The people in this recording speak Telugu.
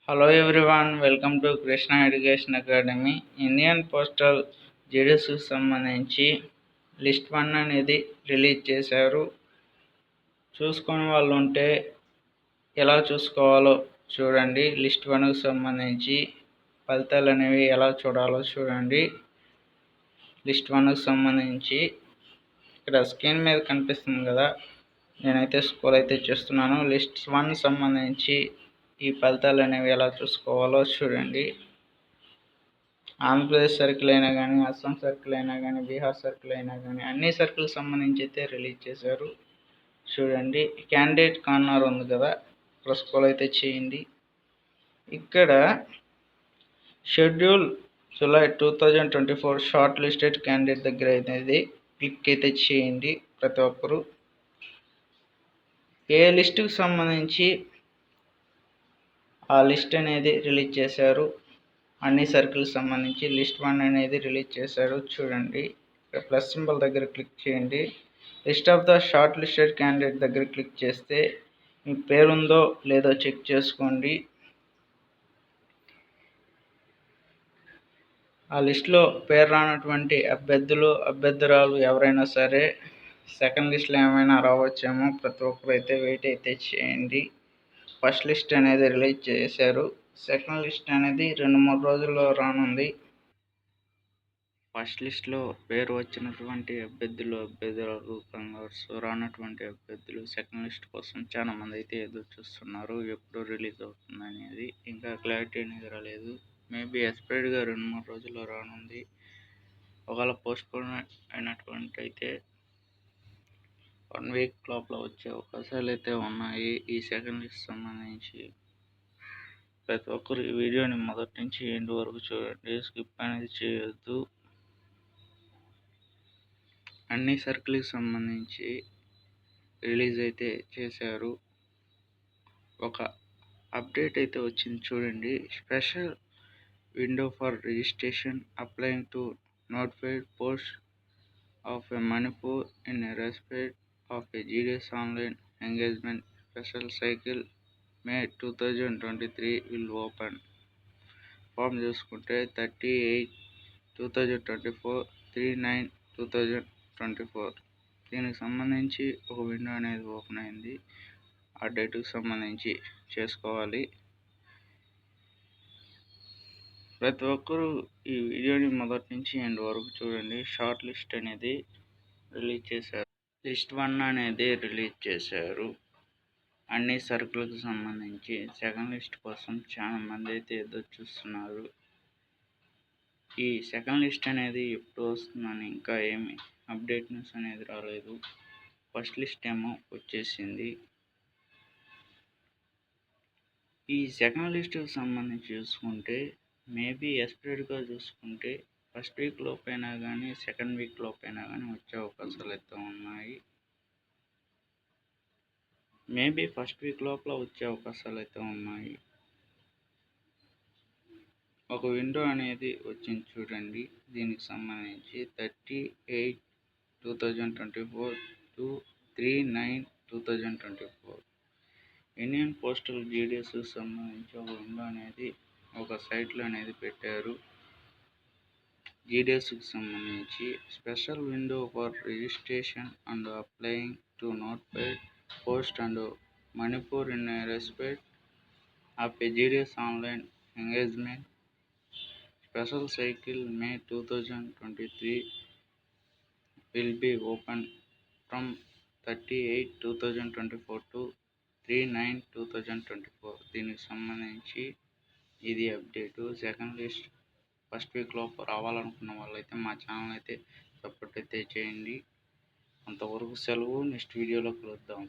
Hello everyone, welcome to Krishna Education Academy. Indian postal జీడీఎస్కి సంబంధించి లిస్ట్ 1 అనేది రిలీజ్ చేశారు. చూసుకొని వాళ్ళు ఉంటే ఎలా చూసుకోవాలో చూడండి. లిస్ట్ 1కి సంబంధించి ఫలితాలు అనేవి ఎలా చూడాలో చూడండి. లిస్ట్ 1కి సంబంధించి ఇక్కడ స్క్రీన్ మీద కనిపిస్తుంది కదా, నేనైతే స్క్రోల్ అయితే చేస్తున్నాను. లిస్ట్ 1 సంబంధించి ఈ ఫలితాలు అనేవి ఎలా చూసుకోవాలో చూడండి. ఆంధ్రప్రదేశ్ సర్కిల్ అయినా కానీ, అస్సాం సర్కిల్ అయినా కానీ, బీహార్ సర్కిల్ అయినా కానీ అన్ని సర్కిల్ సంబంధించి అయితే రిలీజ్ చేశారు. చూడండి, క్యాండిడేట్ కార్నర్ ఉంది కదా, స్క్రోల్ అయితే చేయండి. ఇక్కడ schedule July 2024 short listed candidate దగ్గర అయితే క్లిక్ అయితే చేయండి. ప్రతి ఒక్కరు ఏ లిస్టుకు సంబంధించి ఆ లిస్ట్ అనేది రిలీజ్ చేశారు. అన్ని సర్కిల్కి సంబంధించి లిస్ట్ 1 అనేది రిలీజ్ చేశారు. చూడండి, ప్లస్ సింబల్ దగ్గర క్లిక్ చేయండి. List of the short listed candidate దగ్గర క్లిక్ చేస్తే మీ పేరుందో లేదో చెక్ చేసుకోండి. ఆ లిస్టులో పేరు రానటువంటి అభ్యర్థురాలు ఎవరైనా సరే సెకండ్ లిస్ట్లో ఏమైనా రావచ్చేమో. ప్రతి ఒక్కరు అయితే వెయిట్ అయితే చేయండి. ఫస్ట్ లిస్ట్ అనేది రిలీజ్ చేశారు. సెకండ్ లిస్ట్ అనేది 2-3 రోజుల్లో రానుంది. ఫస్ట్ లిస్ట్లో పేరు వచ్చినటువంటి అభ్యర్థురాలు కంగార్స్, రానటువంటి అభ్యర్థులు సెకండ్ లిస్ట్ కోసం చాలా మంది అయితే ఎదురు చూస్తున్నారు. ఎప్పుడు రిలీజ్ అవుతుంది అనేది ఇంకా క్లారిటీ అనేది రాలేదు. మేబీ ఎక్స్పైర్డ్గా 2-3 రోజుల్లో రానుంది. ఒకవేళ పోస్ట్పోన్ అయినటువంటి అయితే 1 వీక్ లోపల వచ్చే అవకాశాలు అయితే ఉన్నాయి. ఈ సెకండ్ లిస్ట్ సంబంధించి ప్రతి ఒక్కరు ఈ వీడియోని మొదటి నుంచి ఎండ్ వరకు చూడండి, స్కిప్ అనేది చేయొద్దు. అన్ని సర్కిల్కి సంబంధించి రిలీజ్ అయితే చేశారు. ఒక అప్డేట్ అయితే వచ్చింది చూడండి. Special window for registration applying to notified post of a Manipur in respect of a GDS online engagement special cycle May 2023 will open. Form చూసుకుంటే 38/2024, 3/9/2024 దీనికి సంబంధించి ఒక విండో అనేది ఓపెన్ అయింది. ఆ డేట్కి సంబంధించి చేసుకోవాలి. ప్రతి ఒక్కరూ ఈ వీడియోని మొదటి నుంచి ఎండ్ వరకు చూడండి. షార్ట్ లిస్ట్ అనేది రిలీజ్ చేశారు. లిస్ట్ 1 అనేది రిలీజ్ చేశారు. అన్ని సర్కిల్కి సంబంధించి సెకండ్ లిస్ట్ కోసం చాలా మంది అయితే ఎదురు చూస్తున్నారు. ఈ సెకండ్ లిస్ట్ అనేది ఎప్పుడు వస్తుందని ఇంకా ఏమి అప్డేట్ న్యూస్ అనేది రాలేదు. ఫస్ట్ లిస్ట్ ఏమో వచ్చేసింది. ఈ సెకండ్ లిస్ట్కి సంబంధించి చూసుకుంటే మేబీ ఎక్స్పైర్డ్గా చూసుకుంటే ఫస్ట్ వీక్ లోపైనా కానీ సెకండ్ వీక్ లోపైనా కానీ వచ్చే అవకాశాలు అయితే ఉన్నాయి. మేబీ ఫస్ట్ వీక్ లోపల వచ్చే అవకాశాలు అయితే ఉన్నాయి. ఒక విండో అనేది వచ్చింది చూడండి. దీనికి సంబంధించి 38/2024 to 3/9/2024 ఇండియన్ పోస్టల్ జీడీఎస్కి సంబంధించి ఒక విండో అనేది ఒక సైట్లో అనేది పెట్టారు. జీడీఎస్కి సంబంధించి special window for registration and applying to notified post and Manipur in respect of A GDS online engagement special cycle May 2023 will be open from 38/2024 to 3/9/2024 దీనికి సంబంధించి ఇది update. Second list first week లోపు రావాలనుకున్న వాళ్ళైతే మా ఛానల్ అయితే సపోర్ట్ అయితే చేయండి. అంతవరకు సెలవు. నెక్స్ట్ వీడియోలో కలుద్దాం.